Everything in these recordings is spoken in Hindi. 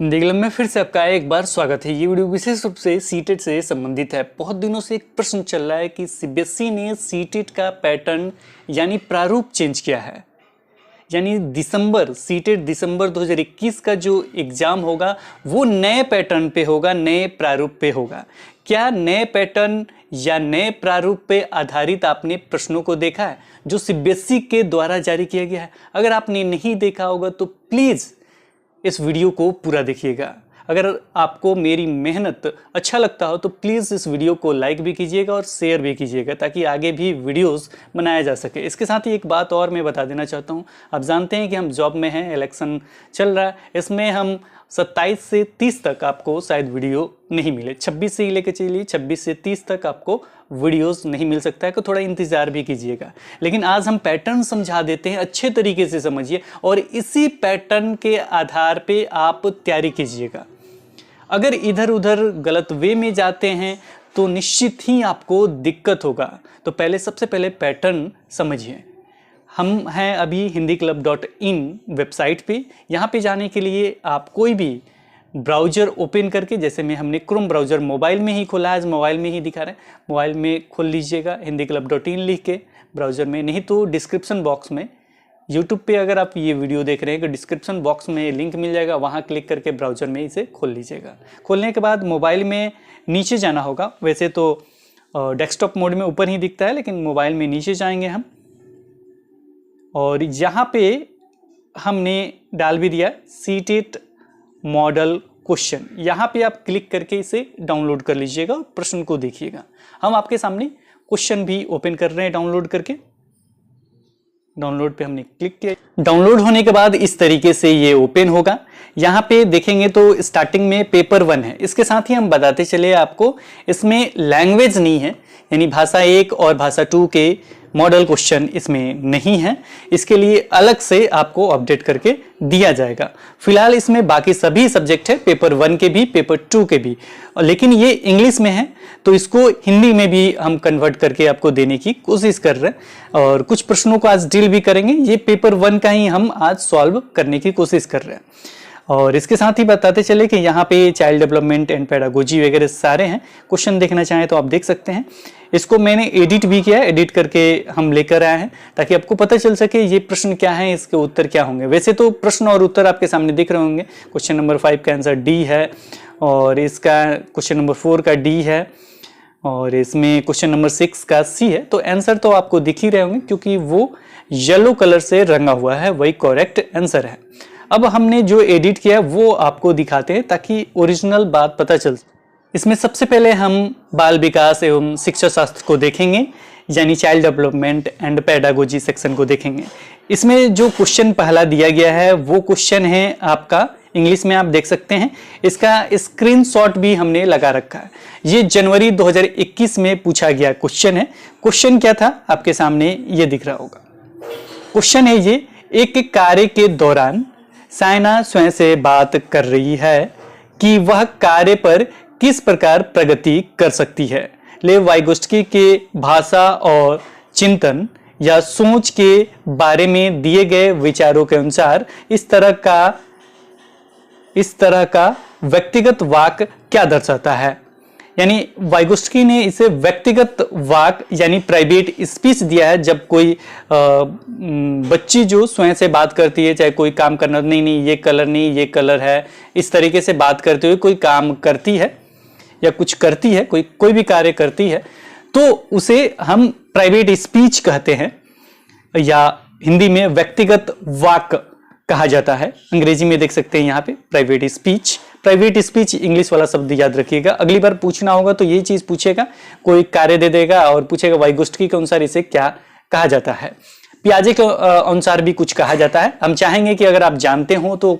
हिंदी क्लब में फिर से आपका एक बार स्वागत है। ये वीडियो विशेष रूप से सीटेट से संबंधित है। बहुत दिनों से एक प्रश्न चल रहा है कि सीबीएसई ने सीटेट का पैटर्न यानी प्रारूप चेंज किया है, यानी सीटेट दिसंबर 2021 का जो एग्जाम होगा वो नए पैटर्न पे होगा, नए प्रारूप पे होगा। क्या नए पैटर्न या नए प्रारूप पे आधारित आपने प्रश्नों को देखा है जो सीबीएसई के द्वारा जारी किया गया है? अगर आपने नहीं देखा होगा तो प्लीज़ इस वीडियो को पूरा देखिएगा। अगर आपको मेरी मेहनत अच्छा लगता हो तो प्लीज़ इस वीडियो को लाइक भी कीजिएगा और शेयर भी कीजिएगा ताकि आगे भी वीडियोस बनाया जा सके। इसके साथ ही एक बात और मैं बता देना चाहता हूँ। आप जानते हैं कि हम जॉब में हैं, इलेक्शन चल रहा है, इसमें हम 27 से 30 तक आपको शायद वीडियो नहीं मिले। 26 से ही लेकर चलिए 26 से 30 तक आपको वीडियोस नहीं मिल सकता है, तो थोड़ा इंतज़ार भी कीजिएगा। लेकिन आज हम पैटर्न समझा देते हैं, अच्छे तरीके से समझिए और इसी पैटर्न के आधार पे आप तैयारी कीजिएगा। अगर इधर उधर गलत वे में जाते हैं तो निश्चित ही आपको दिक्कत होगा। तो सबसे पहले पैटर्न समझिए। हम हैं अभी hindiklub.in वेबसाइट पे। यहाँ पे जाने के लिए आप कोई भी ब्राउज़र ओपन करके, जैसे में हमने क्रोम ब्राउज़र मोबाइल में ही खोला है, मोबाइल में ही दिखा रहे हैं, मोबाइल में खोल लीजिएगा hindiklub.in लिख के ब्राउज़र में। नहीं तो डिस्क्रिप्शन बॉक्स में, यूट्यूब पे अगर आप ये वीडियो देख रहे हैं तो डिस्क्रिप्शन बॉक्स में लिंक मिल जाएगा, वहाँ क्लिक करके ब्राउज़र में इसे खोल लीजिएगा। खोलने के बाद मोबाइल में नीचे जाना होगा। वैसे तो डेस्कटॉप मोड में ऊपर ही दिखता है, लेकिन मोबाइल में नीचे जाएंगे हम और यहाँ पे हमने डाल भी दिया सीटेट मॉडल क्वेश्चन। यहाँ पे आप क्लिक करके इसे डाउनलोड कर लीजिएगा और प्रश्न को देखिएगा। हम आपके सामने क्वेश्चन भी ओपन कर रहे हैं डाउनलोड करके। डाउनलोड पे हमने क्लिक किया। डाउनलोड होने के बाद इस तरीके से ये ओपन होगा। यहाँ पे देखेंगे तो स्टार्टिंग में पेपर 1 है। इसके साथ ही हम बताते चले आपको, इसमें लैंग्वेज नहीं है, यानी भाषा 1 और भाषा 2 के मॉडल क्वेश्चन इसमें नहीं है। इसके लिए अलग से आपको अपडेट करके दिया जाएगा। फिलहाल इसमें बाकी सभी सब्जेक्ट है, पेपर 1 के भी, पेपर 2 के भी, लेकिन ये इंग्लिश में है तो इसको हिंदी में भी हम कन्वर्ट करके आपको देने की कोशिश कर रहे हैं और कुछ प्रश्नों को आज डील भी करेंगे। ये पेपर 1 का ही हम आज सॉल्व करने की कोशिश कर रहे हैं। और इसके साथ ही बताते चले कि यहाँ पे चाइल्ड डेवलपमेंट एंड पेडागोजी वगैरह सारे हैं। क्वेश्चन देखना चाहें तो आप देख सकते हैं। इसको मैंने एडिट भी किया है, एडिट करके हम लेकर आए हैं ताकि आपको पता चल सके ये प्रश्न क्या है, इसके उत्तर क्या होंगे। वैसे तो प्रश्न और उत्तर आपके सामने दिख रहे होंगे। क्वेश्चन नंबर 5 का आंसर डी है और इसका क्वेश्चन नंबर 4 का डी है और इसमें क्वेश्चन नंबर 6 का सी है। तो आंसर तो आपको दिख ही रहे होंगे क्योंकि वो येलो कलर से रंगा हुआ है, वही करेक्ट आंसर है। अब हमने जो एडिट किया है वो आपको दिखाते हैं ताकि ओरिजिनल बात पता चल। इसमें सबसे पहले हम बाल विकास एवं शिक्षा शास्त्र को देखेंगे, यानी child development and pedagogy section को देखेंगे। इसमें जो क्वेश्चन पहला दिया गया है वो क्वेश्चन है आपका इंग्लिश में, आप देख सकते हैं। इसका स्क्रीनशॉट भी हमने लगा रखा है। ये जनवरी 2021 में पूछा गया क्वेश्चन है। क्वेश्चन क्या था आपके सामने ये दिख रहा होगा। क्वेश्चन है ये, एक कार्य के दौरान साइना स्वयं से बात कर रही है कि वह कार्य पर किस प्रकार प्रगति कर सकती है। लेव वाइगोस्की के भाषा और चिंतन या सोच के बारे में दिए गए विचारों के अनुसार इस तरह का व्यक्तिगत वाक क्या दर्शाता है। यानी वाइगोस्की ने इसे व्यक्तिगत वाक यानी प्राइवेट स्पीच दिया है। जब कोई बच्ची जो स्वयं से बात करती है, चाहे कोई काम करना, नहीं ये कलर नहीं, ये कलर है, इस तरीके से बात करते हुए कोई काम करती है या कुछ करती है, कोई भी कार्य करती है, तो उसे हम प्राइवेट स्पीच कहते हैं या हिंदी में व्यक्तिगत वाक कहा जाता है। अंग्रेजी में देख सकते हैं यहाँ पे private speech. Private speech English वाला शब्द याद रखिएगा। अगली बार पूछना होगा तो ये चीज पूछेगा, कोई कार्य दे देगा और पूछेगा वाइगोस्की के अनुसार इसे क्या कहा जाता है। पियाजे के अनुसार भी कुछ कहा जाता है। हम चाहेंगे कि अगर आप जानते हो तो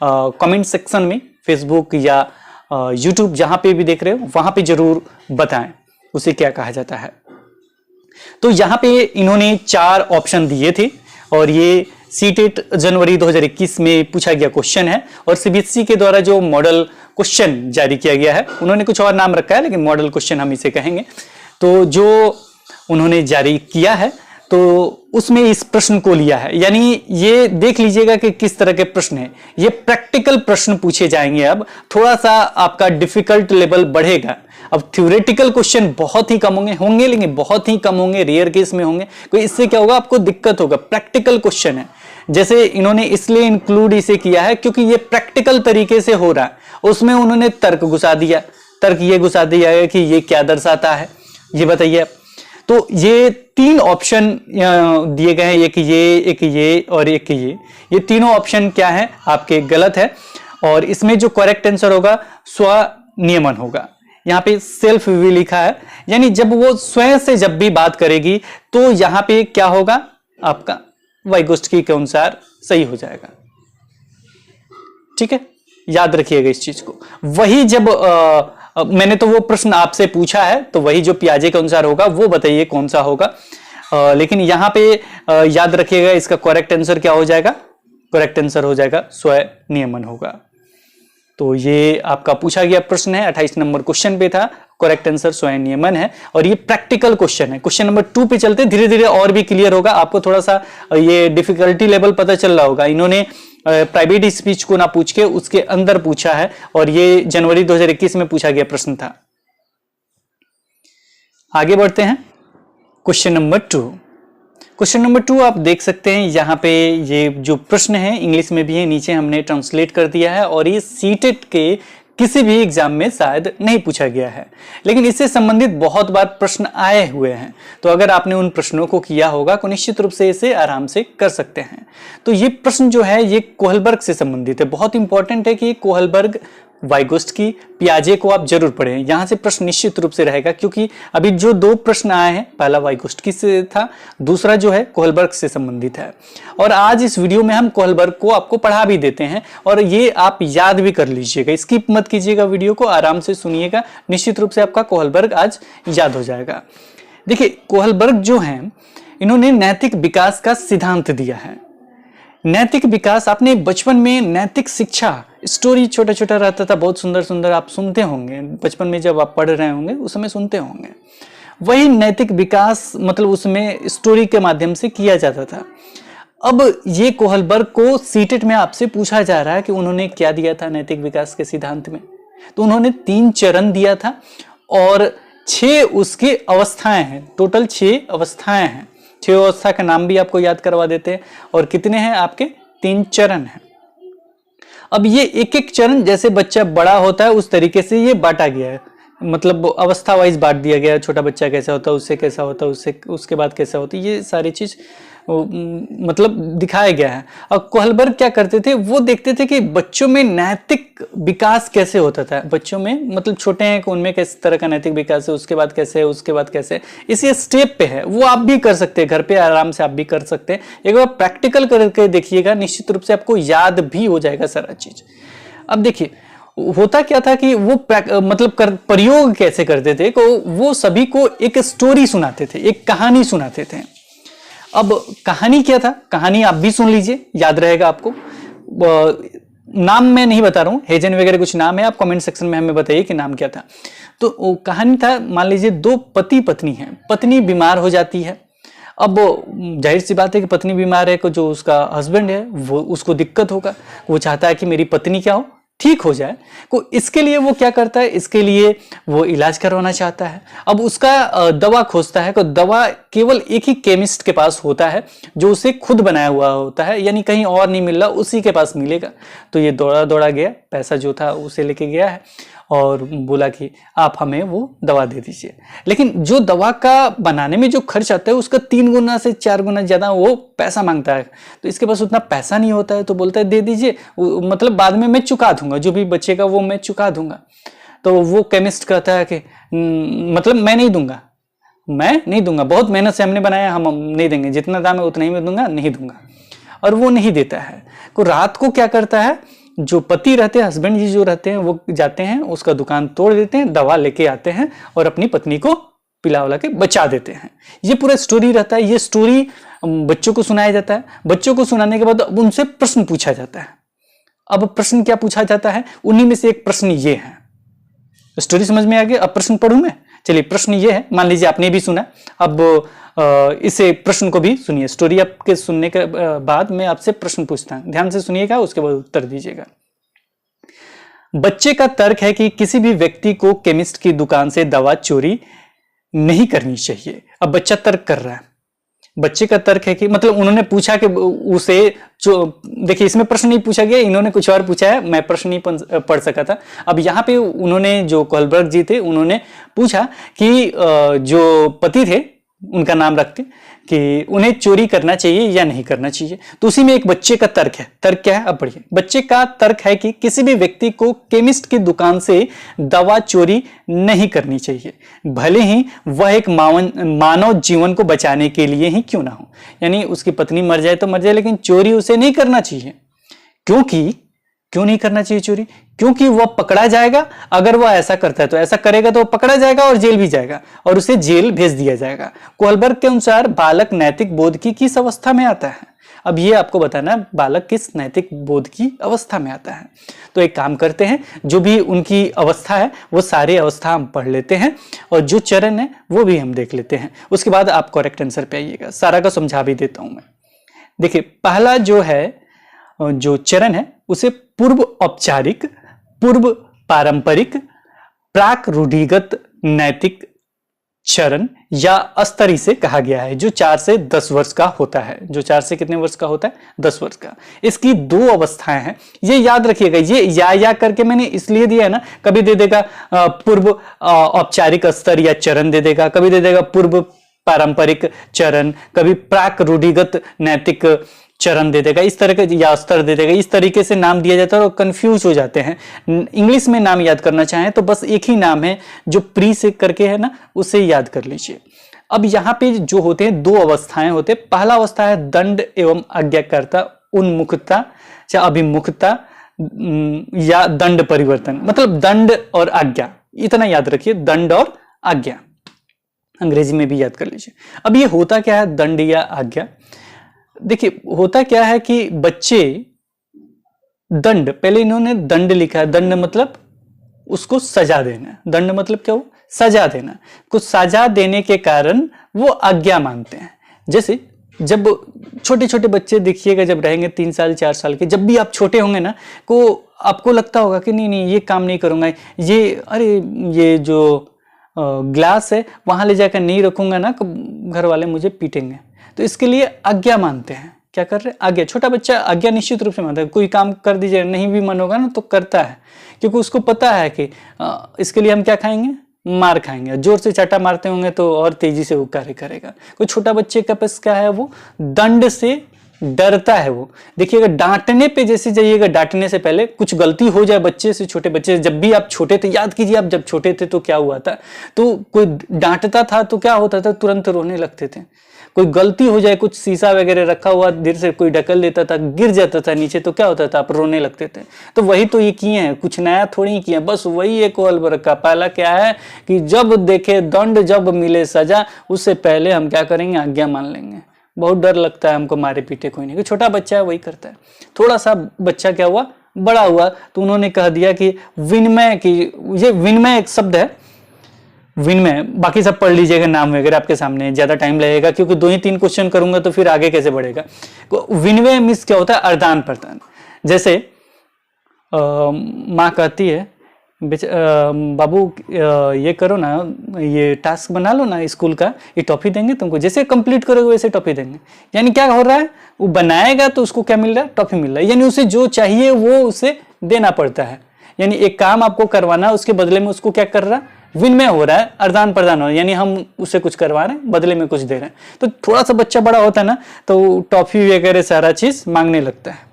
कमेंट सेक्शन में, फेसबुक या यूट्यूब जहां पे भी देख रहे हो वहां पे जरूर बताएं उसे क्या कहा जाता है। तो यहाँ पे इन्होंने 4 ऑप्शन दिए थे और ये सीटेट जनवरी 2021 में पूछा गया क्वेश्चन है और सीबीएसई के द्वारा जो मॉडल क्वेश्चन जारी किया गया है, उन्होंने कुछ और नाम रखा है लेकिन मॉडल क्वेश्चन हम इसे कहेंगे। तो जो उन्होंने जारी किया है तो उसमें इस प्रश्न को लिया है। यानी ये देख लीजिएगा कि किस तरह के प्रश्न है। ये प्रैक्टिकल प्रश्न पूछे जाएंगे। अब थोड़ा सा आपका डिफिकल्ट लेवल बढ़ेगा। अब थ्योरेटिकल क्वेश्चन बहुत ही कम होंगे लेकिन बहुत ही कम होंगे, रेयर केस में होंगे। कोई इससे क्या होगा, आपको दिक्कत होगा। प्रैक्टिकल क्वेश्चन है, जैसे इन्होंने इसलिए इंक्लूड इसे किया है क्योंकि ये प्रैक्टिकल तरीके से हो रहा है। उसमें उन्होंने तर्क घुसा दिया, तर्क ये घुसा दिया है कि ये क्या दर्शाता है, ये बताइए। तो ये 3 ऑप्शन दिए गए हैं, एक ये और एक ये तीनों ऑप्शन क्या है आपके, गलत है। और इसमें जो करेक्ट आंसर होगा स्वनियमन होगा। यहाँ पे सेल्फ भी लिखा है, यानी जब वो स्वयं से जब भी बात करेगी तो यहाँ पे क्या होगा, आपका वाइगोस्टकी के अनुसार सही हो जाएगा। ठीक है, याद रखिएगा इस चीज को। वही जब मैंने तो वो प्रश्न आपसे पूछा है तो वही जो पियाजे के अनुसार होगा वो बताइए कौन सा होगा। लेकिन यहां पे याद रखिएगा इसका करेक्ट आंसर क्या हो जाएगा, करेक्ट आंसर हो जाएगा स्वनियमन होगा। तो ये आपका पूछा गया प्रश्न है, 28 नंबर क्वेश्चन पे था। करेक्ट आंसर स्वनियमन है और ये प्रैक्टिकल क्वेश्चन है। क्वेश्चन नंबर 2 पे चलते, धीरे धीरे और भी क्लियर होगा आपको। थोड़ा सा ये डिफिकल्टी लेवल पता चल रहा होगा। इन्होंने प्राइवेट स्पीच को ना पूछ के उसके अंदर पूछा है और ये जनवरी 2021 में पूछा गया प्रश्न था। आगे बढ़ते हैं, क्वेश्चन नंबर 2। क्वेश्चन नंबर 2 आप देख सकते हैं यहाँ पे ये जो प्रश्न है इंग्लिश में भी है, नीचे हमने ट्रांसलेट कर दिया है। और ये सीटेट के किसी भी एग्जाम में शायद नहीं पूछा गया है, लेकिन इससे संबंधित बहुत बार प्रश्न आए हुए हैं। तो अगर आपने उन प्रश्नों को किया होगा तो निश्चित रूप से इसे आराम से कर सकते हैं। तो ये प्रश्न जो है ये कोहलबर्ग से संबंधित है। बहुत इंपॉर्टेंट है कि कोहलबर्ग, वाइगोस्टकी, पियाजे को आप जरूर पढ़ें। यहां से प्रश्न निश्चित रूप से रहेगा, क्योंकि अभी जो 2 प्रश्न आए हैं, पहला वाइगोस्टकी से था, दूसरा जो है कोहलबर्ग से संबंधित है। और आज इस वीडियो में हम कोहलबर्ग को आपको पढ़ा भी देते हैं और ये आप याद भी कर लीजिएगा। स्किप मत कीजिएगा, वीडियो को आराम से सुनिएगा, निश्चित रूप से आपका कोहलबर्ग आज याद हो जाएगा। देखिए, कोहलबर्ग जो है इन्होंने नैतिक विकास का सिद्धांत दिया है। नैतिक विकास, आपने बचपन में नैतिक शिक्षा स्टोरी छोटा छोटा रहता था, बहुत सुंदर सुंदर आप सुनते होंगे बचपन में, जब आप पढ़ रहे होंगे उस समय सुनते होंगे। वही नैतिक विकास मतलब उसमें स्टोरी के माध्यम से किया जाता था। अब ये कोहलबर्ग को सीटेट में आपसे पूछा जा रहा है कि उन्होंने क्या दिया था नैतिक विकास के सिद्धांत में। तो उन्होंने 3 चरण दिया था और 6 उसके अवस्थाएं हैं, टोटल 6 अवस्थाएं हैं। 6 अवस्था का नाम भी आपको याद करवा देते हैं। और कितने हैं आपके, 3 चरण हैं। अब ये एक एक चरण जैसे बच्चा बड़ा होता है उस तरीके से ये बांटा गया है, मतलब अवस्था वाइज बांट दिया गया है। छोटा बच्चा कैसा होता है, उससे कैसा होता है, उससे उसके बाद कैसा होती है, ये सारी चीज मतलब दिखाया गया है। और कोहलबर्ग क्या करते थे, वो देखते थे कि बच्चों में नैतिक विकास कैसे होता था। बच्चों में मतलब छोटे हैं कि उनमें किस तरह का नैतिक विकास है, उसके बाद कैसे है, उसके बाद कैसे है, इसी स्टेप पे है। वो आप भी कर सकते हैं, घर पे आराम से आप भी कर सकते हैं। एक बार प्रैक्टिकल करके देखिएगा, निश्चित रूप से आपको याद भी हो जाएगा सारा चीज। अब देखिए होता क्या था कि वो मतलब प्रयोग कैसे करते थे, को वो सभी को एक स्टोरी सुनाते थे, एक कहानी सुनाते थे। अब कहानी क्या था, कहानी आप भी सुन लीजिए, याद रहेगा आपको। नाम मैं नहीं बता रहा हूं, हेजन वगैरह कुछ नाम है, आप कमेंट सेक्शन में हमें बताइए कि नाम क्या था। तो वो कहानी था, मान लीजिए 2 पति पत्नी हैं, पत्नी बीमार हो जाती है। अब जाहिर सी बात है कि पत्नी बीमार है, को जो उसका हस्बैंड है वो उसको दिक्कत होगा, वो चाहता है कि मेरी पत्नी क्या हो, ठीक हो जाए। को इसके लिए वो क्या करता है, इसके लिए वो इलाज करवाना चाहता है। अब उसका दवा खोजता है, तो दवा केवल एक ही केमिस्ट के पास होता है जो उसे खुद बनाया हुआ होता है, यानी कहीं और नहीं मिल रहा, उसी के पास मिलेगा। तो ये दौड़ा दौड़ा गया, पैसा जो था उसे लेके गया है और बोला कि आप हमें वो दवा दे दीजिए। लेकिन जो दवा का बनाने में जो खर्च आता है उसका 3 गुना से 4 गुना ज्यादा वो पैसा मांगता है। तो इसके पास उतना पैसा नहीं होता है, तो बोलता है दे दीजिए, मतलब बाद में मैं चुका दूंगा, जो भी बचेगा वो मैं चुका दूंगा। तो वो केमिस्ट कहता है कि मतलब मैं नहीं दूंगा, बहुत मेहनत से हमने बनाया, हम नहीं देंगे, जितना दाम है उतना ही मैं दूंगा, नहीं दूंगा। और वो नहीं देता है। तो रात को क्या करता है, जो पति रहते हैं, हस्बैंड जी जो रहते हैं, वो जाते हैं, उसका दुकान तोड़ देते हैं, दवा लेके आते हैं और अपनी पत्नी को पिला उला के बचा देते हैं। ये पूरा स्टोरी रहता है। ये स्टोरी बच्चों को सुनाया जाता है। बच्चों को सुनाने के बाद अब उनसे प्रश्न पूछा जाता है। अब प्रश्न क्या पूछा जाता है, उन्हीं में से एक प्रश्न ये है। स्टोरी समझ में आ गया, अब प्रश्न पढ़ूं मैं, चलिए प्रश्न ये है, मान लीजिए आपने भी सुना, अब इसे प्रश्न को भी सुनिए। स्टोरी आपके सुनने के बाद मैं आपसे प्रश्न पूछता हूं, ध्यान से सुनिएगा, उसके बाद उत्तर दीजिएगा। बच्चे का तर्क है कि किसी भी व्यक्ति को केमिस्ट की दुकान से दवा चोरी नहीं करनी चाहिए। अब बच्चा तर्क कर रहा है, बच्चे का तर्क है कि मतलब उन्होंने पूछा कि उसे जो, देखिए इसमें प्रश्न नहीं पूछा गया, इन्होंने कुछ और पूछा है, मैं प्रश्न नहीं पढ़ सका था। अब यहाँ पे उन्होंने, जो कोहलबर्ग जी थे, उन्होंने पूछा कि जो पति थे उनका नाम रखते कि उन्हें चोरी करना चाहिए या नहीं करना चाहिए। तो उसी में एक बच्चे का तर्क है। तर्क क्या है, अब पढ़िए। बच्चे का तर्क है कि किसी भी व्यक्ति को केमिस्ट की दुकान से दवा चोरी नहीं करनी चाहिए, भले ही वह एक मानव जीवन को बचाने के लिए ही क्यों ना हो। यानी उसकी पत्नी मर जाए तो मर जाए, लेकिन चोरी उसे नहीं करना चाहिए। क्यों नहीं करना चाहिए चोरी? क्योंकि वह पकड़ा जाएगा। अगर वह ऐसा करता है तो ऐसा करेगा तो वह पकड़ा जाएगा और जेल भी जाएगा और उसे जेल भेज दिया जाएगा। कोहलबर्ग के अनुसार बालक नैतिक बोध की किस अवस्था में आता है? अब ये आपको बताना, बालक किस नैतिक बोध की अवस्था में आता है। तो एक काम करते हैं, जो भी उनकी अवस्था है वो सारी अवस्था हम पढ़ लेते हैं और जो चरण है वो भी हम देख लेते हैं, उसके बाद आप करेक्ट आंसर पे आइएगा। सारा का समझा भी देता हूं मैं। देखिए पहला जो है, जो चरण है उसे पूर्व औपचारिक, पूर्व पारंपरिक, प्राक रूढ़िगत नैतिक चरण या स्तरी से कहा गया है, जो 4 से 10 वर्ष का होता है। जो 4 से कितने वर्ष का होता है? 10 वर्ष का। इसकी 2 अवस्थाएं हैं, ये याद रखिएगा। ये या करके मैंने इसलिए दिया है ना, कभी दे देगा पूर्व औपचारिक स्तर या चरण दे देगा, कभी दे देगा पूर्व पारंपरिक चरण, कभी प्राक रूढ़िगत नैतिक चरण दे देगा, इस तरह का, या स्तर दे देगा। इस तरीके से नाम दिया जाता है और कंफ्यूज हो जाते हैं। इंग्लिश में नाम याद करना चाहें तो बस एक ही नाम है जो प्री से करके है ना, उसे याद कर लीजिए। अब यहाँ पे जो होते हैं 2 अवस्थाएं होते हैं। पहला अवस्था है दंड एवं आज्ञाकारिता, उन्मुखता या अभिमुखता या दंड परिवर्तन, मतलब दंड और आज्ञा, इतना याद रखिए, दंड और आज्ञा। अंग्रेजी में भी याद कर लीजिए। अब ये होता क्या है दंड या आज्ञा? देखिए होता क्या है कि बच्चे दंड, पहले इन्होंने दंड लिखा है, दंड मतलब उसको सजा देना। दंड मतलब क्या हो? सजा देना। कुछ सजा देने के कारण वो आज्ञा मानते हैं। जैसे जब छोटे छोटे बच्चे देखिएगा, जब रहेंगे 3 साल 4 साल के, जब भी आप छोटे होंगे ना, को आपको लगता होगा कि नहीं ये काम नहीं करूंगा, ये अरे ये जो ग्लास है वहां ले जाकर नहीं रखूंगा ना, घर वाले मुझे पीटेंगे। तो इसके लिए आज्ञा मानते हैं। क्या कर रहे हैं? आज्ञा। छोटा बच्चा आज्ञा निश्चित रूप से मानता है। कोई काम कर दीजिए, नहीं भी मन होगा ना तो करता है, क्योंकि उसको पता है कि इसके लिए हम क्या खाएंगे? मार खाएंगे। जोर से चाटा मारते होंगे तो और तेजी से वो कार्य करेगा। कोई छोटा बच्चे का पास क्या है, वो दंड से डरता है। वो देखिएगा, डांटने पे जैसे जाइएगा, डांटने से पहले कुछ गलती हो जाए बच्चे से, छोटे बच्चे से, जब भी आप छोटे थे, याद कीजिए आप जब छोटे थे तो क्या हुआ था, तो कोई डांटता था तो क्या होता था, तुरंत रोने लगते थे। कोई गलती हो जाए, कुछ शीशा वगैरह रखा हुआ देर से कोई ढकल देता था, गिर जाता था नीचे, तो क्या होता था, आप रोने लगते थे। तो वही तो ये किए हैं, कुछ नया थोड़ी किए हैं, बस वही एक कोहलबर्ग का पहला क्या है कि जब देखे दंड, जब मिले सजा, उससे पहले हम क्या करेंगे? आज्ञा मान लेंगे। बहुत डर लगता है हमको, मारे पीटे कोई नहीं। छोटा बच्चा है वही करता है। थोड़ा सा बच्चा क्या हुआ, बड़ा हुआ, तो उन्होंने कह दिया कि विनिमय की, ये विनिमय एक शब्द है, विनिमय, बाकी सब पढ़ लीजिएगा, नाम वगैरह आपके सामने, ज्यादा टाइम लगेगा क्योंकि 2 ही 3 क्वेश्चन करूंगा तो फिर आगे कैसे बढ़ेगा। विनिमय मीन्स क्या होता है? आदान प्रदान। जैसे माँ कहती है, बाबू ये करो ना, ये टास्क बना लो ना स्कूल का, ये टॉफी देंगे तुमको, जैसे कंप्लीट करोगे वैसे टॉफी देंगे। यानी क्या हो रहा है, वो बनाएगा तो उसको क्या मिल रहा है? टॉफी मिल रहा है। यानी उसे जो चाहिए वो उसे देना पड़ता है। यानी एक काम आपको करवाना, उसके बदले में उसको क्या कर रहा है? विनिमय हो रहा है, आदान प्रदान हो रहा है। यानी हम उसे कुछ करवा रहे हैं, बदले में कुछ दे रहे हैं। तो थोड़ा सा बच्चा बड़ा होता है ना, तो टॉफी वगैरह सारा चीज मांगने लगता है।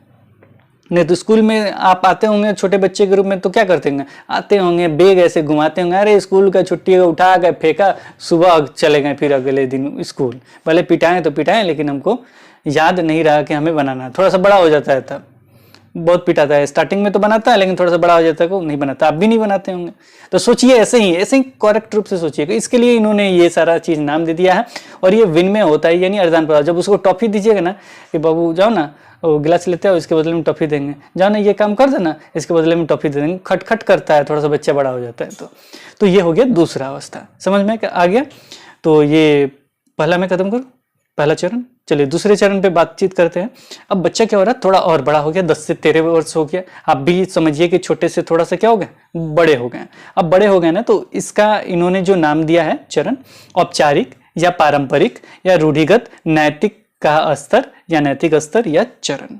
नहीं तो स्कूल में आप आते होंगे छोटे बच्चे के रूप में, तो क्या करते होंगे? आते होंगे, बैग ऐसे घुमाते होंगे, अरे स्कूल का छुट्टी का उठा के फेंका, सुबह चले गए फिर अगले दिन स्कूल। पहले पिटाएं तो पिटाएं, लेकिन हमको याद नहीं रहा कि हमें बनाना। थोड़ा सा बड़ा हो जाता है तब, बहुत पिटाता है, स्टार्टिंग में तो बनाता है लेकिन थोड़ा सा बड़ा हो जाता है को नहीं बनाता, आप भी नहीं बनाते होंगे। तो सोचिए ऐसे ही करेक्ट रूप से सोचिएगा। इसके लिए इन्होंने ये सारा चीज नाम दे दिया है। और ये विनिमय होता है यानी आदान प्रदान। जब उसको टॉफी दीजिएगा ना कि बाबू जाओ ना वो गिलास लेते हो, इसके बदले में टॉफी देंगे, जाओ ना ये काम कर देना, इसके बदले में टॉफी दे देंगे, खटखट करता है, थोड़ा सा बच्चा बड़ा हो जाता है। तो ये हो गया दूसरा अवस्था, समझ में आ गया। तो ये पहला मैं खत्म करूँ, पहला चरण। चलिए दूसरे चरण पे बातचीत करते हैं। अब बच्चा क्या हो रहा है, थोड़ा और बड़ा हो गया, 10 से 13 वर्ष हो गया। आप भी समझिए कि छोटे से थोड़ा सा क्या हो गए, बड़े हो गए। अब बड़े हो गए ना, तो इसका इन्होंने जो नाम दिया है चरण, औपचारिक या पारंपरिक या रूढ़िगत नैतिक का स्तर या नैतिक स्तर या चरण।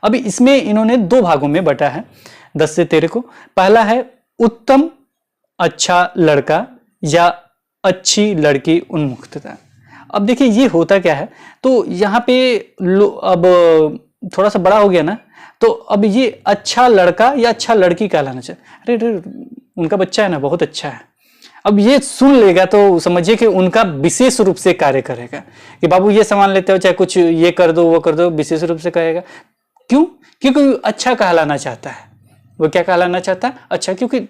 अभी इसमें इन्होंने 2 भागों में बटा है 10 से 13 को। पहला है उत्तम अच्छा लड़का या अच्छी लड़की उन्मुक्तता। अब देखिए ये होता क्या है, तो यहाँ पे अब थोड़ा सा बड़ा हो गया ना, तो अब ये अच्छा लड़का या अच्छा लड़की कहलाना चाहिए। अरे उनका बच्चा है ना बहुत अच्छा है, अब ये सुन लेगा तो समझिए कि उनका विशेष रूप से कार्य करेगा कि बाबू ये सामान लेते हो, चाहे कुछ ये कर दो वो कर दो, विशेष रूप से कहेगा। क्यों? क्योंकि अच्छा कहलाना चाहता है। वो क्या कहलाना चाहता है? अच्छा, क्योंकि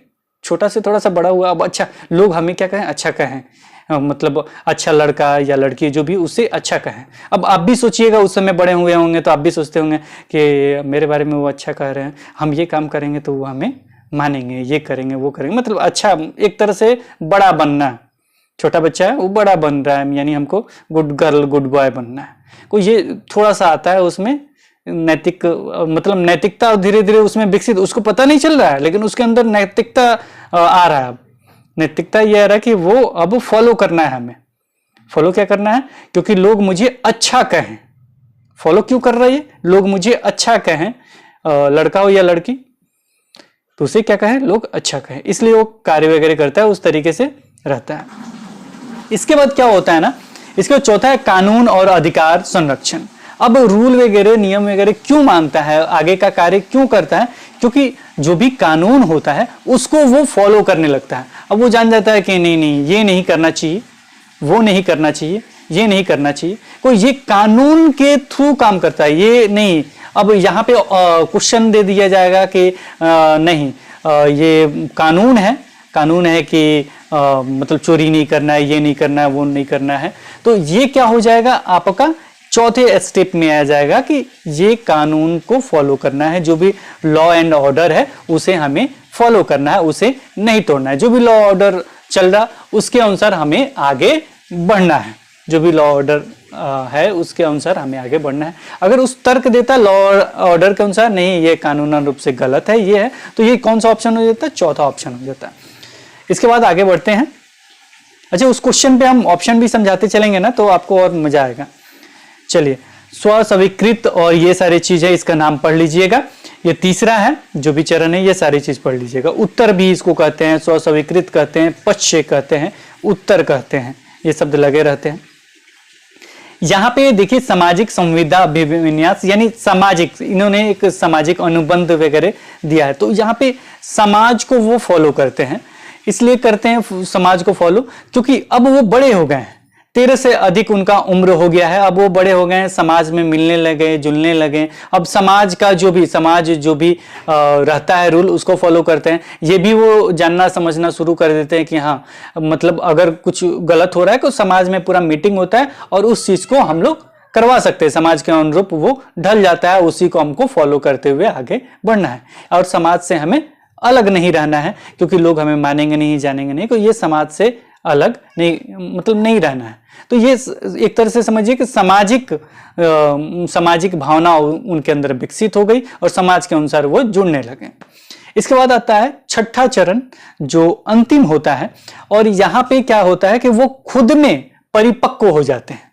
छोटा से थोड़ा सा बड़ा हुआ, अब अच्छा लोग हमें क्या कहें, अच्छा कहें, मतलब अच्छा लड़का या लड़की जो भी, उससे अच्छा कहें। अब आप भी सोचिएगा उस समय बड़े हुए होंगे तो आप भी सोचते होंगे कि मेरे बारे में वो अच्छा कह रहे हैं, हम ये काम करेंगे तो वो हमें मानेंगे, ये करेंगे वो करेंगे, मतलब अच्छा एक तरह से बड़ा बनना। छोटा बच्चा है वो बड़ा बन रहा है, यानी हमको गुड गर्ल गुड बॉय बनना है। कोई ये थोड़ा सा आता है उसमें नैतिक, मतलब नैतिकता धीरे धीरे उसमें विकसित, उसको पता नहीं चल रहा है लेकिन उसके अंदर नैतिकता आ रहा है। अब नैतिकता ये आ रहा है कि वो अब फॉलो करना है, हमें फॉलो क्या करना है, क्योंकि लोग मुझे अच्छा कहें। फॉलो क्यों कर रहा है ये, लोग मुझे अच्छा कहें, लड़का हो या लड़की, तो उसे क्या कहें, लोग अच्छा कहें, इसलिए वो कार्य वगैरह करता है, उस तरीके से रहता है। इसके बाद क्या होता है ना, इसके बाद चौथा है कानून और अधिकार संरक्षण। अब रूल वगैरह नियम वगैरह क्यों मानता है, आगे का कार्य क्यों करता है, क्योंकि जो भी कानून होता है उसको वो फॉलो करने लगता है। अब वो जान जाता है कि नहीं नहीं ये नहीं करना चाहिए, वो नहीं करना चाहिए, ये नहीं करना चाहिए, कोई ये कानून के थ्रू काम करता है, ये नहीं। अब यहाँ पे क्वेश्चन दे दिया जाएगा कि नहीं ये कानून है कि मतलब चोरी नहीं करना है, ये नहीं करना है, वो नहीं करना है, तो ये क्या हो जाएगा, आपका चौथे स्टेप में आ जाएगा कि ये कानून को फॉलो करना है, जो भी लॉ एंड ऑर्डर है उसे हमें फॉलो करना है, उसे नहीं तोड़ना है। जो भी लॉ ऑर्डर चल रहा उसके अनुसार हमें आगे बढ़ना है, जो भी लॉ ऑर्डर है उसके अनुसार हमें आगे बढ़ना है। अगर उस तर्क देता लॉ ऑर्डर के अनुसार नहीं ये कानूनन रूप से गलत है, ये है, तो ये कौन सा ऑप्शन हो जाता है, चौथा ऑप्शन हो जाता है। इसके बाद आगे बढ़ते हैं। अच्छा, उस क्वेश्चन पे हम ऑप्शन भी समझाते चलेंगे ना तो आपको और मजा आएगा। चलिए, स्व स्वीकृत और ये सारी चीजें, इसका नाम पढ़ लीजिएगा। ये तीसरा है जो भी चरण है, ये सारी चीज पढ़ लीजिएगा। उत्तर भी इसको कहते हैं, स्व स्वीकृत कहते हैं, पश्च कहते हैं, उत्तर कहते हैं, ये शब्द लगे रहते हैं। यहाँ पे देखिए सामाजिक संविदा अभिविन्यास, यानी सामाजिक, इन्होंने एक सामाजिक अनुबंध वगैरह दिया है, तो यहाँ पे समाज को वो फॉलो करते हैं। इसलिए करते हैं समाज को फॉलो क्योंकि अब वो बड़े हो गए हैं, 13 से अधिक उनका उम्र हो गया है, अब वो बड़े हो गए हैं, समाज में मिलने लगे, जुलने लगे। अब समाज जो भी रहता है रूल उसको फॉलो करते हैं। ये भी वो जानना समझना शुरू कर देते हैं कि हाँ, मतलब अगर कुछ गलत हो रहा है तो समाज में पूरा मीटिंग होता है और उस चीज को हम लोग करवा सकते हैं, समाज के अनुरूप वो ढल जाता है, उसी को हमको फॉलो करते हुए आगे बढ़ना है। और समाज से हमें अलग नहीं रहना है, क्योंकि लोग हमें मानेंगे नहीं, जानेंगे नहीं, तो ये समाज से अलग नहीं, मतलब नहीं रहना है। तो ये एक तरह से समझिए कि सामाजिक भावना उनके अंदर विकसित हो गई और समाज के अनुसार वो जुड़ने लगे। इसके बाद आता है छठा चरण जो अंतिम होता है, और यहाँ पे क्या होता है कि वो खुद में परिपक्व हो जाते हैं।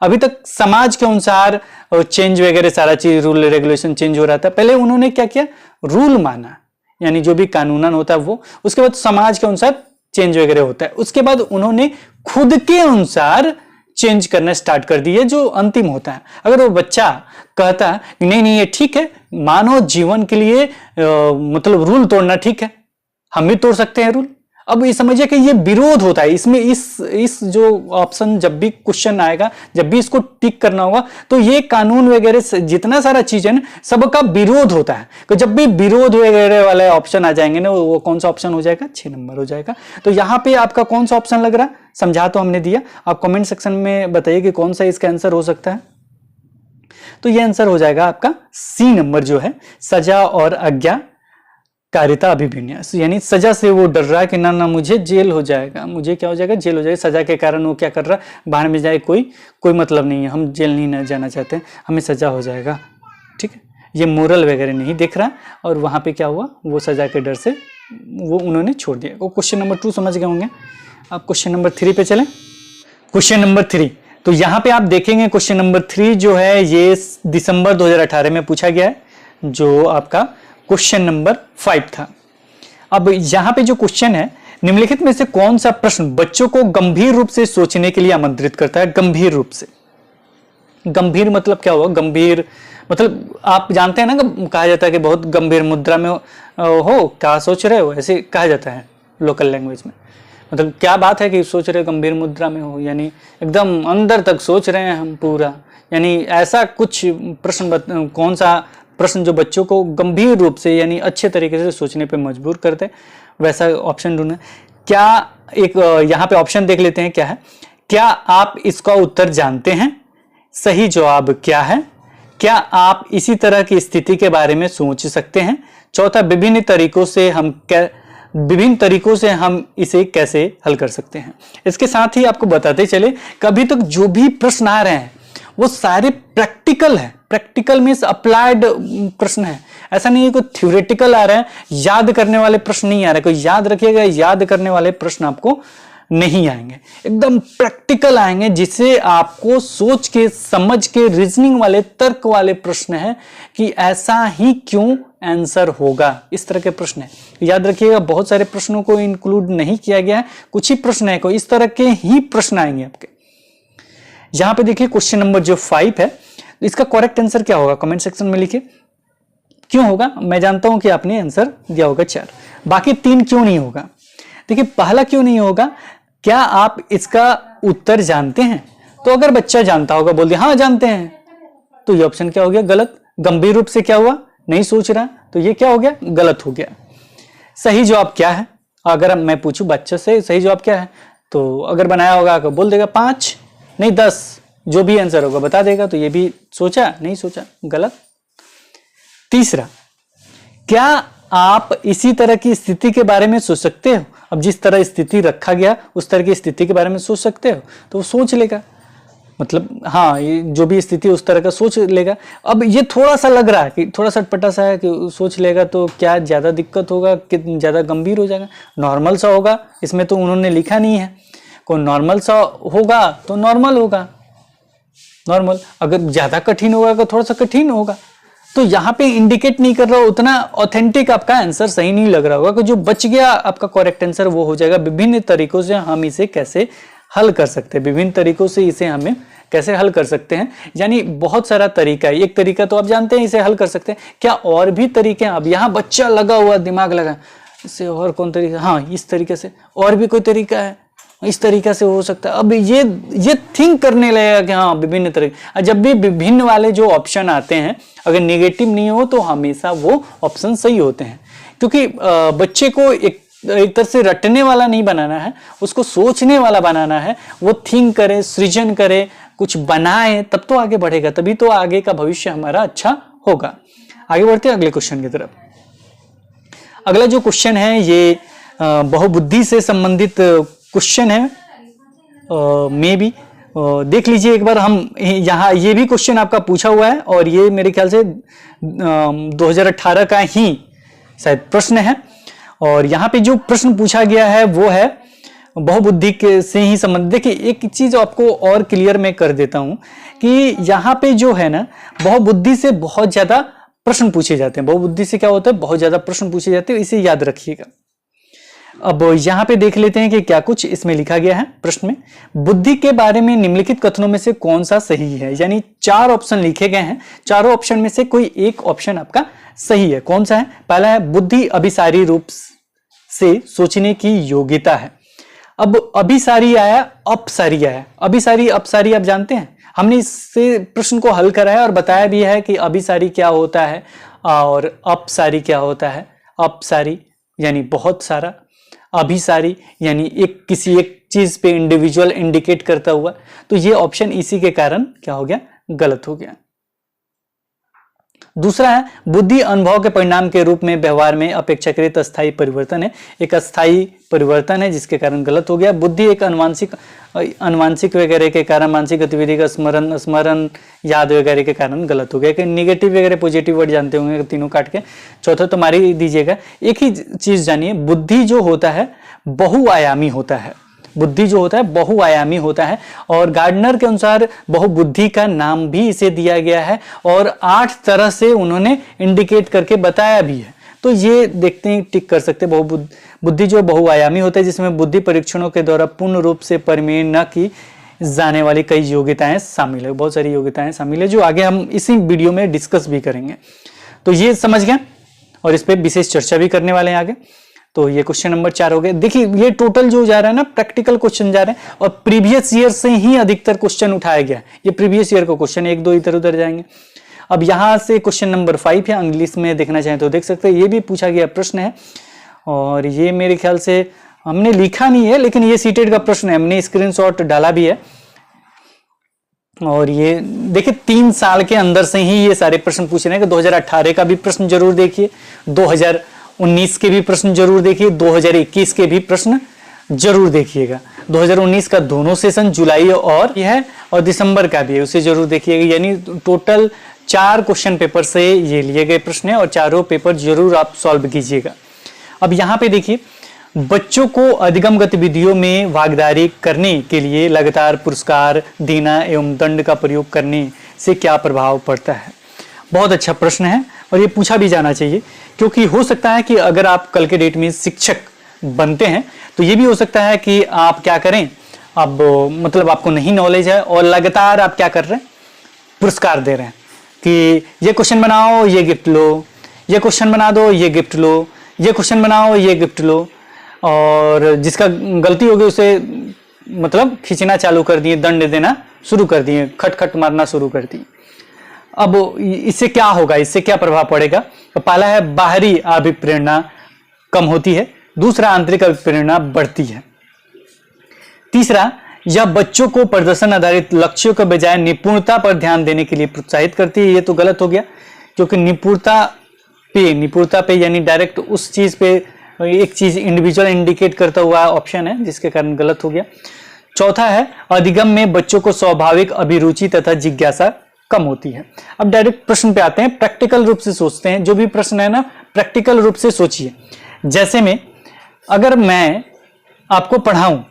अभी तक समाज के अनुसार चेंज वगैरह सारा चीज, रूल रेगुलेशन चेंज हो रहा था। पहले उन्होंने क्या किया, रूल माना, यानी जो भी कानूनन होता है वो, उसके बाद समाज के अनुसार चेंज वगैरह होता है, उसके बाद उन्होंने खुद के अनुसार चेंज करना स्टार्ट कर दिए, जो अंतिम होता है। अगर वो बच्चा कहता है नहीं नहीं ये ठीक है, मानव जीवन के लिए मतलब रूल तोड़ना ठीक है, हम भी तोड़ सकते हैं रूल, अब ये समझिए कि ये विरोध होता है इसमें, इस जो ऑप्शन जब भी क्वेश्चन आएगा, जब भी इसको टिक करना होगा, तो ये कानून वगैरह जितना सारा चीज है ना, सबका विरोध होता है। तो जब भी विरोध वगैरह वाले ऑप्शन आ जाएंगे ना, वो कौन सा ऑप्शन हो जाएगा, 6 नंबर हो जाएगा। तो यहाँ पे आपका कौन सा ऑप्शन लग रहा है, समझा तो हमने दिया, आप कमेंट सेक्शन में बताइए कि कौन सा इसका आंसर हो सकता है। तो ये आंसर हो जाएगा आपका सी नंबर जो है, सजा और आज्ञाकारिता अभिविन्यास, यानी सजा से वो डर रहा है कि ना ना मुझे जेल हो जाएगा, मुझे क्या हो जाएगा, जेल हो जाएगा। सजा के कारण वो क्या कर रहा है, बाहर में जाए कोई मतलब नहीं है, हम जेल नहीं जाना चाहते, हमें सजा हो जाएगा। ठीक है, ये मोरल वगैरह नहीं देख रहा, और वहां पे क्या हुआ, वो सजा के डर से वो उन्होंने छोड़ दिया। वो क्वेश्चन नंबर 2 समझ गए होंगे। अब क्वेश्चन नंबर 3 पे चलें। क्वेश्चन नंबर 3, तो यहां पे आप देखेंगे क्वेश्चन नंबर 3 जो है ये दिसंबर 2018 में पूछा गया है, जो आपका क्वेश्चन नंबर 5 था। अब यहां पे जो क्वेश्चन है, निम्नलिखित में से कौन सा प्रश्न बच्चों को गंभीर रूप से सोचने के लिए आमंत्रित करता है। गंभीर रूप से, गंभीर मतलब क्या हुआ, गंभीर मतलब आप जानते हैं ना, कहा जाता है कि बहुत गंभीर मुद्रा में हो, क्या सोच रहे हो, ऐसे कहा जाता है लोकल लैंग्वेज में। मतलब क्या बात है कि सोच रहे गंभीर मुद्रा में हो, यानी एकदम अंदर तक सोच रहे हैं हम पूरा, यानी ऐसा कुछ प्रश्न, कौन सा प्रश्न जो बच्चों को गंभीर रूप से यानी अच्छे तरीके से सोचने पे मजबूर करते, वैसा ऑप्शन ढूंढना। क्या एक यहाँ पे ऑप्शन देख लेते हैं क्या है। क्या आप इसका उत्तर जानते हैं, सही जवाब क्या है, क्या आप इसी तरह की स्थिति के बारे में सोच सकते हैं, चौथा विभिन्न तरीकों से हम इसे कैसे हल कर सकते हैं। इसके साथ ही आपको बताते चले, कभी तक जो भी प्रश्न आ रहे हैं वो सारे प्रैक्टिकल है, प्रैक्टिकल मींस अप्लाइड प्रश्न है। ऐसा नहीं है कोई थ्योरेटिकल आ रहा है, याद करने वाले प्रश्न नहीं आ रहे। कोई याद रखिएगा, याद करने वाले प्रश्न आपको नहीं आएंगे, एकदम प्रैक्टिकल आएंगे, जिसे आपको सोच के समझ के रीजनिंग वाले तर्क वाले प्रश्न है कि ऐसा ही क्यों आंसर होगा, इस तरह के प्रश्न है। याद रखिएगा, बहुत सारे प्रश्नों को इंक्लूड नहीं किया गया है, कुछ ही प्रश्न है, कोई इस तरह के ही प्रश्न आएंगे आपके। यहां पे देखिए क्वेश्चन नंबर जो 5 है, इसका करेक्ट आंसर क्या होगा, कमेंट सेक्शन में लिखिए। क्यों होगा, मैं जानता हूं कि आपने आंसर दिया होगा 4, बाकी 3 क्यों नहीं होगा। देखिए पहला क्यों नहीं होगा, क्या आप इसका उत्तर जानते हैं। तो अगर बच्चा जानता होगा, बोल दिया हाँ जानते हैं, तो ये ऑप्शन क्या हो गया, गलत। गंभीर रूप से क्या हुआ, नहीं सोच रहा, तो ये क्या हो गया, गलत हो गया। सही जवाब क्या है, अगर मैं पूछूं बच्चे से सही जवाब क्या है, तो अगर बनाया होगा तो बोल देगा 5 नहीं 10, जो भी आंसर होगा बता देगा। तो ये भी सोचा, नहीं सोचा, गलत। तीसरा, क्या आप इसी तरह की स्थिति के बारे में सोच सकते हो। अब जिस तरह स्थिति रखा गया उस तरह की स्थिति के बारे में सोच सकते हो, तो वो सोच लेगा, मतलब हाँ ये जो भी स्थिति उस तरह का सोच लेगा। अब ये थोड़ा सा लग रहा है कि थोड़ा सा अटपटा सा है कि सोच लेगा, तो क्या ज्यादा दिक्कत होगा, कि ज्यादा गंभीर हो जाएगा, नॉर्मल सा होगा। इसमें तो उन्होंने लिखा नहीं है, कोई नॉर्मल सा होगा तो नॉर्मल होगा, नॉर्मल। अगर ज्यादा कठिन होगा तो थोड़ा सा कठिन होगा। तो यहाँ पे इंडिकेट नहीं कर रहा, उतना ऑथेंटिक आपका आंसर सही नहीं लग रहा होगा, कि जो बच गया आपका करेक्ट आंसर वो हो जाएगा विभिन्न तरीकों से हम इसे कैसे हल कर सकते हैं, विभिन्न तरीकों से इसे हमें कैसे हल कर सकते हैं। यानी बहुत सारा तरीका है, एक तरीका तो आप जानते हैं इसे हल कर सकते हैं, क्या और भी तरीके हैं। अब यहाँ बच्चा लगा हुआ, दिमाग लगा, इससे और कौन तरीका, हाँ इस तरीके से, और भी कोई तरीका है, इस तरीका से हो सकता है। अब ये थिंक करने लगेगा कि हाँ विभिन्न तरीके। जब भी विभिन्न वाले जो ऑप्शन आते हैं, अगर नेगेटिव नहीं हो तो हमेशा वो ऑप्शन सही होते हैं, क्योंकि बच्चे को एक तरह से रटने वाला नहीं बनाना है, उसको सोचने वाला बनाना है। वो थिंक करे, सृजन करे, कुछ बनाए, तब तो आगे बढ़ेगा, तभी तो आगे का भविष्य हमारा अच्छा होगा। आगे बढ़ते हैं अगले क्वेश्चन की तरफ। अगला जो क्वेश्चन है ये बहुबुद्धि से संबंधित क्वेश्चन है, मे बी देख लीजिए एक बार। हम यहाँ ये भी क्वेश्चन आपका पूछा हुआ है, और ये मेरे ख्याल से 2018 का ही शायद प्रश्न है। और यहाँ पे जो प्रश्न पूछा गया है वो है बहुबुद्धि के से ही संबंधित। देखिए एक चीज आपको और क्लियर मैं कर देता हूं कि यहाँ पे जो है ना, बहुबुद्धि से बहुत ज्यादा प्रश्न पूछे जाते हैं। बहुबुद्धि से क्या होता है, बहुत ज्यादा प्रश्न पूछे जाते हैं, इसे याद रखिएगा। अब यहाँ पे देख लेते हैं कि क्या कुछ इसमें लिखा गया है प्रश्न में। बुद्धि के बारे में निम्नलिखित कथनों में से कौन सा सही है, यानी 4 ऑप्शन लिखे गए हैं, चारों ऑप्शन में से कोई एक ऑप्शन आपका सही है। कौन सा है, पहला है बुद्धि अभिसारी रूप से सोचने की योग्यता है। अब अभिसारी आया, अपसारी आया। अभिसारी अपसारी आप जानते हैं, हमने इससे प्रश्न को हल करा है और बताया भी है कि अभिसारी क्या होता है और अपसारी क्या होता है। अपसारी यानी बहुत सारा, अभिसारी यानी एक किसी एक चीज पे इंडिविजुअल इंडिकेट करता हुआ। तो ये ऑप्शन इसी के कारण क्या हो गया, गलत हो गया। दूसरा है बुद्धि अनुभव के परिणाम के रूप में व्यवहार में अपेक्षाकृत अस्थायी परिवर्तन है। एक अस्थायी परिवर्तन है जिसके कारण गलत हो गया। बुद्धि एक अनुवांशिक वगैरह के कारण, मानसिक गतिविधि का स्मरण याद वगैरह के कारण गलत हो गया। कि निगेटिव वगैरह पॉजिटिव वर्ड जानते होंगे, तीनों काट के। चौथा तो मार ही दीजिएगा। एक ही चीज जानिए, बुद्धि जो होता है बहुआयामी होता है। बुद्धि जो होता है बहुआयामी होता है और गार्डनर के अनुसार बहुबुद्धि का नाम भी इसे दिया गया है और 8 तरह से उन्होंने इंडिकेट करके बताया भी है। तो ये देखते हैं, टिक कर सकते हैं। बुद्धि जो बहुआयामी होता है जिसमें बुद्धि परीक्षणों के द्वारा पूर्ण रूप से परिमेय न की जाने वाली कई योग्यताएं शामिल है। बहुत सारी योग्यताएं शामिल है जो आगे हम इसी वीडियो में डिस्कस भी करेंगे। तो ये समझ गए और इस पर विशेष चर्चा भी करने वाले हैं आगे। तो ये क्वेश्चन नंबर 4 हो गए। देखिए ये टोटल जो जा रहा है ना, प्रैक्टिकल क्वेश्चन जा रहे हैं और प्रीवियस ईयर से ही अधिकतर क्वेश्चन उठाया गया है। ये प्रीवियस ईयर का क्वेश्चन, 1-2 इधर उधर जाएंगे। अब यहां से क्वेश्चन नंबर 5 है, इंग्लिश में देखना चाहें तो देख सकते हैं। ये भी पूछा गया प्रश्न है और ये मेरे ख्याल से हमने लिखा नहीं है, लेकिन ये सीटेड का प्रश्न है, हमने स्क्रीनशॉट डाला भी है। और ये देखिए 3 साल के अंदर से ही ये सारे प्रश्न पूछ रहे हैं। 2018 का भी प्रश्न जरूर देखिए, 2019 के भी प्रश्न जरूर देखिए, 2021 के भी प्रश्न जरूर देखिएगा। 2019 का दोनों सेशन जुलाई और यह है और दिसंबर का भी है, उसे जरूर देखिएगा। यानी टोटल 4 क्वेश्चन पेपर से ये लिए गए प्रश्न है और चारों पेपर जरूर आप सॉल्व कीजिएगा। अब यहाँ पे देखिए, बच्चों को अधिगम गतिविधियों में भागीदारी करने के लिए लगातार पुरस्कार देना एवं दंड का प्रयोग करने से क्या प्रभाव पड़ता है। बहुत अच्छा प्रश्न है और ये पूछा भी जाना चाहिए, क्योंकि हो सकता है कि अगर आप कल के डेट में शिक्षक बनते हैं तो ये भी हो सकता है कि आप क्या करें, अब मतलब आपको नहीं नॉलेज है और लगातार आप क्या कर रहे हैं, पुरस्कार दे रहे हैं कि ये क्वेश्चन बनाओ ये गिफ्ट लो, ये क्वेश्चन बना दो ये गिफ्ट लो, ये क्वेश्चन बनाओ ये गिफ्ट लो। और जिसका गलती होगी उसे मतलब खींचना चालू कर दिए, दंड देना शुरू कर दिए, खटखट मारना शुरू कर दिए। अब इससे क्या होगा, इससे क्या प्रभाव पड़ेगा। तो पहला है बाहरी अभिप्रेरणा कम होती है, दूसरा आंतरिक अभिप्रेरणा बढ़ती है, तीसरा यह बच्चों को प्रदर्शन आधारित लक्ष्यों के बजाय निपुणता पर ध्यान देने के लिए प्रोत्साहित करती है। ये तो गलत हो गया, क्योंकि निपुणता पे यानी डायरेक्ट उस चीज पे एक चीज इंडिविजुअल इंडिकेट करता हुआ ऑप्शन है, जिसके कारण गलत हो गया। चौथा है अधिगम में बच्चों को स्वाभाविक अभिरुचि तथा जिज्ञासा कम होती है। अब डायरेक्ट प्रश्न पे आते हैं, प्रैक्टिकल रूप से सोचते हैं। जो भी प्रश्न है ना, प्रैक्टिकल रूप से सोचिए। जैसे में अगर मैं आपको पढ़ाऊं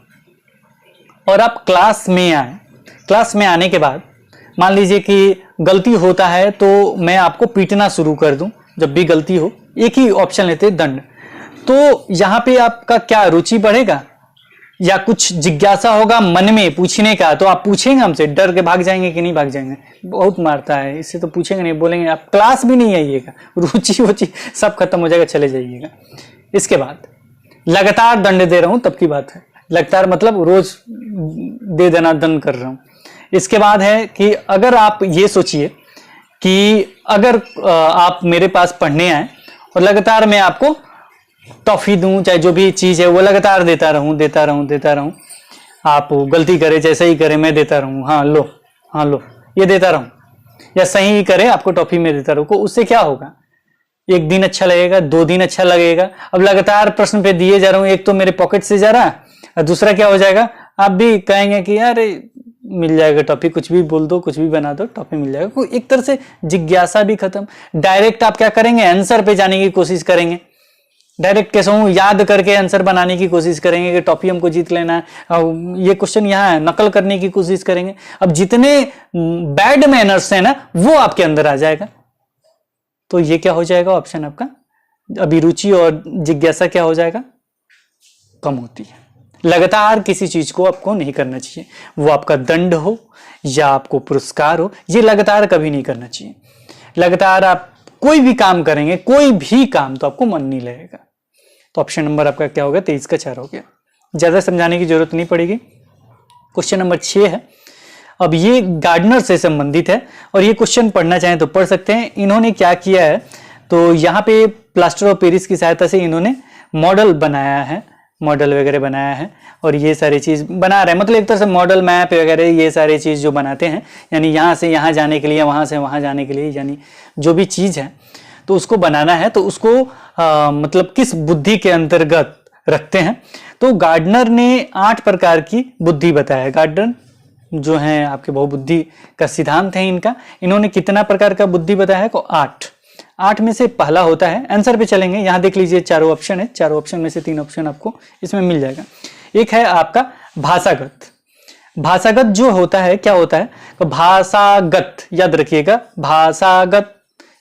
और आप क्लास में आए, क्लास में आने के बाद मान लीजिए कि गलती होता है तो मैं आपको पीटना शुरू कर दूं। जब भी गलती हो, एक ही ऑप्शन लेते हैं, दंड। तो यहां पे आपका क्या रुचि बढ़ेगा या कुछ जिज्ञासा होगा मन में पूछने का, तो आप पूछेंगे हमसे, डर के भाग जाएंगे कि नहीं भाग जाएंगे। बहुत मारता है, इससे तो पूछेंगे नहीं, बोलेंगे आप क्लास भी नहीं आइएगा, रुचि वुचि सब खत्म हो जाएगा, चले जाइएगा। इसके बाद लगातार दंड दे रहा हूं, तब की बात है, लगातार मतलब रोज दे देना, दंड कर रहा हूं। इसके बाद है कि अगर आप ये सोचिए कि अगर आप मेरे पास पढ़ने आए और लगातार मैं आपको टॉफी दूं, चाहे जो भी चीज है वो लगातार देता रहूं, आप गलती करे जैसे ही करे मैं देता रहूं, हाँ लो ये देता रहूं, या सही ही करे आपको टॉफी में देता रहूं। उससे क्या होगा, एक दिन अच्छा लगेगा, 2 दिन अच्छा लगेगा। अब लगातार प्रश्न पे दिए जा रहा हूं, एक तो मेरे पॉकेट से जा रहा है और दूसरा क्या हो जाएगा, आप भी कहेंगे कि यार मिल जाएगा टॉफी, कुछ भी बोल दो, कुछ भी बना दो, टॉफी मिल जाएगा। एक तरह से जिज्ञासा भी खत्म। डायरेक्ट आप क्या करेंगे, आंसर पे जाने की कोशिश करेंगे, डायरेक्ट कैसे हूं याद करके आंसर बनाने की कोशिश करेंगे कि टॉफी हमको जीत लेना है, ये क्वेश्चन यहाँ है, नकल करने की कोशिश करेंगे। अब जितने बैड मैनर्स है ना, वो आपके अंदर आ जाएगा। तो ये क्या हो जाएगा ऑप्शन आपका, अभिरुचि और जिज्ञासा क्या हो जाएगा, कम होती है। लगातार किसी चीज को आपको नहीं करना चाहिए, वो आपका दंड हो या आपको पुरस्कार हो, ये लगातार कभी नहीं करना चाहिए। लगातार आप कोई भी काम करेंगे, कोई भी काम, तो आपको मन नहीं लगेगा। तो ऑप्शन नंबर आपका क्या होगा, 23 का 4 हो गया। ज़्यादा समझाने की जरूरत नहीं पड़ेगी। क्वेश्चन नंबर 6 है। अब ये गार्डनर से संबंधित है और ये क्वेश्चन पढ़ना चाहें तो पढ़ सकते हैं। इन्होंने क्या किया है, तो यहाँ पे प्लास्टर ऑफ पेरिस की सहायता से इन्होंने मॉडल बनाया है, मॉडल वगैरह बनाया है और ये सारी चीज़ बना रहे हैं, मतलब एक तरह से मॉडल मैप वगैरह ये सारी चीज़ जो बनाते हैं, यानी यहाँ से यहाँ जाने के लिए, वहाँ से वहाँ जाने के लिए, यानी जो भी चीज़ है तो उसको बनाना है, तो उसको मतलब किस बुद्धि के अंतर्गत रखते हैं। तो गार्डनर ने 8 प्रकार की बुद्धि बताया है। गार्डनर जो है आपके बहुबुद्धि का सिद्धांत है इनका। इन्होंने कितना प्रकार का बुद्धि बताया है, को 8 में से पहला होता है, आंसर पे चलेंगे, यहाँ देख लीजिए चारों ऑप्शन है, चारों ऑप्शन में से 3 ऑप्शन आपको इसमें मिल जाएगा। एक है आपका भाषागत। भाषागत जो होता है, क्या होता है, तो भाषागत याद रखिएगा, भाषागत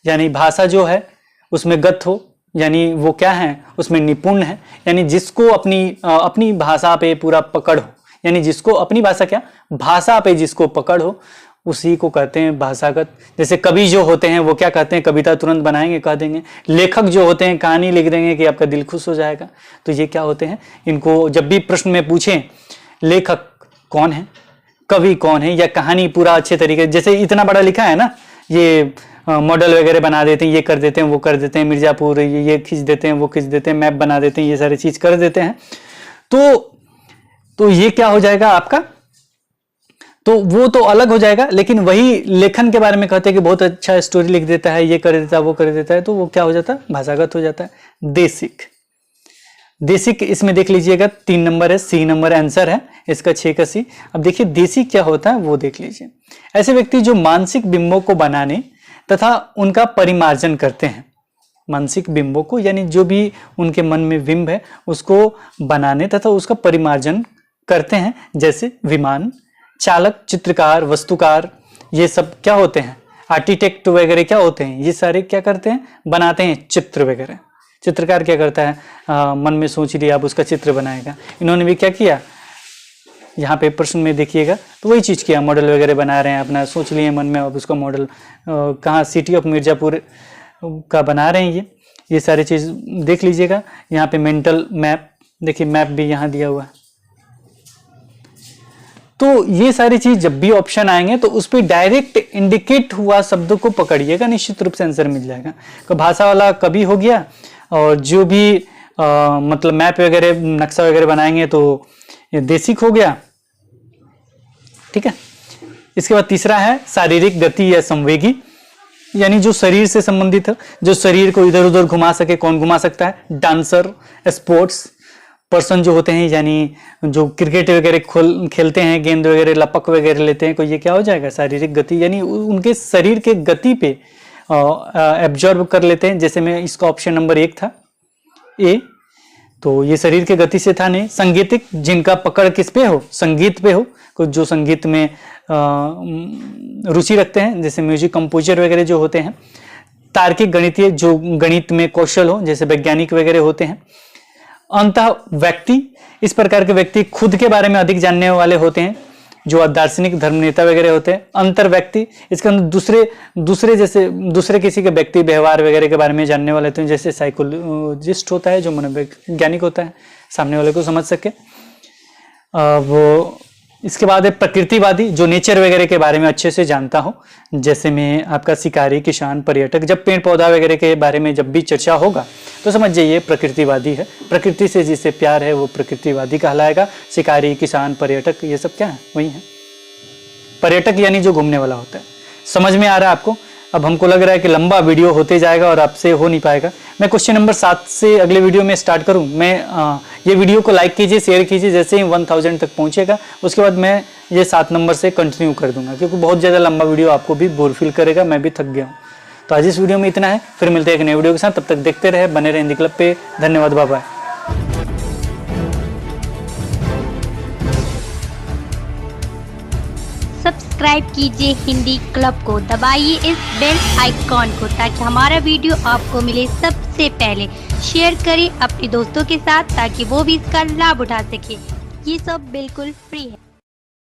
यानी भाषा जो है उसमें गत हो, यानी वो क्या है, उसमें निपुण है, यानी जिसको अपनी भाषा पे पूरा पकड़ हो, यानी जिसको अपनी भाषा क्या भाषा पे जिसको पकड़ हो उसी को कहते हैं भाषागत। जैसे कवि जो होते हैं वो क्या कहते हैं, कविता तुरंत बनाएंगे, कह देंगे। लेखक जो होते हैं कहानी लिख देंगे कि आपका दिल खुश हो जाएगा। तो ये क्या होते हैं, इनको जब भी प्रश्न में पूछें लेखक कौन है, कवि कौन है, या कहानी पूरा अच्छे तरीके, जैसे इतना बड़ा लिखा है ना, ये मॉडल वगैरह बना देते हैं, ये कर देते हैं, वो कर देते हैं, मिर्जापुर ये खींच देते हैं, वो खींच देते हैं, मैप बना देते हैं, ये सारी चीज कर देते हैं। तो ये क्या हो जाएगा आपका, तो वो तो अलग हो जाएगा, लेकिन वही लेखन के बारे में कहते हैं कि बहुत अच्छा स्टोरी लिख देता है, ये कर देता है, वो कर देता है, तो वो क्या हो जाता है, भाषागत हो जाता है। देशिक इसमें देख लीजिएगा 3 नंबर है, सी नंबर आंसर है इसका, 6 का सी। अब देखिए देशिक क्या होता है वो देख लीजिए। ऐसे व्यक्ति जो मानसिक बिंबों को बनाने तथा उनका परिमार्जन करते हैं, मानसिक बिंबों को यानी जो भी उनके मन में बिंब है उसको बनाने तथा उसका परिमार्जन करते हैं, जैसे विमान चालक, चित्रकार, वस्तुकार, ये सब क्या होते हैं, आर्किटेक्ट वगैरह क्या होते हैं, ये सारे क्या करते हैं, बनाते हैं चित्र वगैरह। चित्रकार क्या करता है, मन में सोच लिया अब उसका चित्र बनाएगा। इन्होंने भी क्या किया, यहाँ पे प्रश्न में देखिएगा तो वही चीज किया, मॉडल वगैरह बना रहे हैं, अपना सोच लिए मन में, अब उसका मॉडल कहाँ सिटी ऑफ मिर्जापुर का बना रहे हैं। ये सारी चीज देख लीजिएगा। यहाँ पे मेंटल मैप देखिए, मैप भी यहाँ दिया हुआ है। तो ये सारी चीज जब भी ऑप्शन आएंगे तो उस पर डायरेक्ट इंडिकेट हुआ शब्द को पकड़िएगा, निश्चित रूप से आंसर मिल जाएगा। तो भाषा वाला कवि हो गया, और जो भी मतलब मैप वगैरह नक्शा वगैरह बनाएंगे तो ये देशिक हो गया, ठीक है। इसके बाद तीसरा है शारीरिक गति या संवेगी, यानी जो शरीर से संबंधित है, जो शरीर को इधर उधर घुमा सके। कौन घुमा सकता है, डांसर, स्पोर्ट्स पर्सन जो होते हैं, यानी जो क्रिकेट वगैरह खेलते हैं, गेंद वगैरह लपक वगैरह लेते हैं, तो ये क्या हो जाएगा, शारीरिक गति, यानी उनके शरीर के गति पे एब्जॉर्ब कर लेते हैं। जैसे में इसका ऑप्शन नंबर 1 था ए, तो ये शरीर के गति से था नहीं। संगीतिक, जिनका पकड़ किस पे हो, संगीत पे हो, कुछ जो संगीत में रुचि रखते हैं, जैसे म्यूजिक कंपोजर वगैरह जो होते हैं। तार्किक, गणितीय, जो गणित में कौशल हो, जैसे वैज्ञानिक वगैरह होते हैं। अंतः व्यक्ति, इस प्रकार के व्यक्ति खुद के बारे में अधिक जानने वाले होते हैं, जो दार्शनिक, धर्मनेता वगैरह होते हैं। अंतर व्यक्ति, इसके अंदर दूसरे जैसे दूसरे किसी के व्यक्ति व्यवहार वगैरह के बारे में जानने वाले होते हैं, जैसे साइकोलॉजिस्ट होता है, जो मनोवैज्ञानिक होता है, सामने वाले को समझ सके वो। इसके बाद है प्रकृतिवादी, जो नेचर वगैरह के बारे में अच्छे से जानता हो, जैसे में आपका शिकारी, किसान, पर्यटक। जब पेड़ पौधा वगैरह के बारे में जब भी चर्चा होगा तो समझ जाइए प्रकृतिवादी है। प्रकृति से जिसे प्यार है वो प्रकृतिवादी कहलाएगा। शिकारी, किसान, पर्यटक, ये सब क्या है, वही है। पर्यटक यानी जो घूमने वाला होता है। समझ में आ रहा है आपको? अब हमको लग रहा है कि लंबा वीडियो होते जाएगा और आपसे हो नहीं पाएगा। मैं क्वेश्चन नंबर 7 से अगले वीडियो में स्टार्ट करूं। मैं ये वीडियो को लाइक कीजिए, शेयर कीजिए, जैसे ही 1000 तक पहुंचेगा उसके बाद मैं ये 7 नंबर से कंटिन्यू कर दूंगा, क्योंकि बहुत ज़्यादा लंबा वीडियो आपको भी बोर फील करेगा, मैं भी थक गया हूँ। तो आज इस वीडियो में इतना है, फिर मिलते हैं एक नए वीडियो के साथ। तब तक देखते रहे, बने रहे हिंदी क्लब पे। धन्यवाद, बाय बाय। सब्सक्राइब कीजिए हिंदी क्लब को, दबाइए इस बेल आइकॉन को ताकि हमारा वीडियो आपको मिले सबसे पहले। शेयर करें अपने दोस्तों के साथ ताकि वो भी इसका लाभ उठा सके। ये सब बिल्कुल फ्री है।